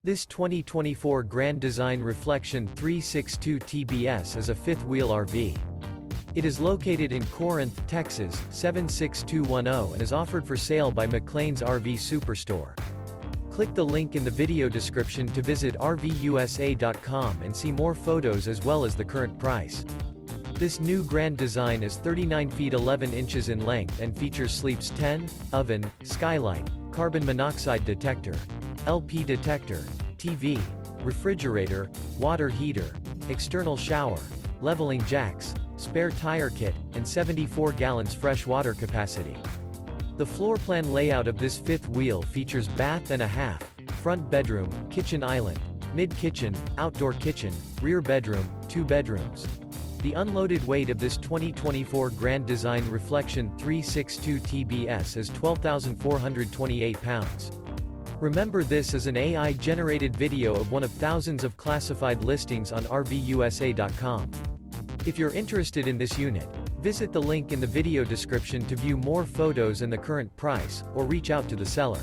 This 2024 Grand Design Reflection 362 TBS is a fifth-wheel RV. It is located in Corinth, Texas, 76210 and is offered for sale by McClain's RV Superstore. Click the link in the video description to visit RVUSA.com and see more photos as well as the current price. This new Grand Design is 39 feet 11 inches in length and features sleeps 10, oven, skylight, carbon monoxide detector, LP detector, TV, refrigerator, water heater, external shower, leveling jacks, spare tire kit, and 74 gallons fresh water capacity. The floor plan layout of this fifth wheel features bath and a half, front bedroom, kitchen island, mid-kitchen, outdoor kitchen, rear bedroom, 2 bedrooms. The unloaded weight of this 2024 Grand Design Reflection 362 TBS is 12,428 pounds. Remember, this is an AI-generated video of one of thousands of classified listings on RVUSA.com. If you're interested in this unit, visit the link in the video description to view more photos and the current price, or reach out to the seller.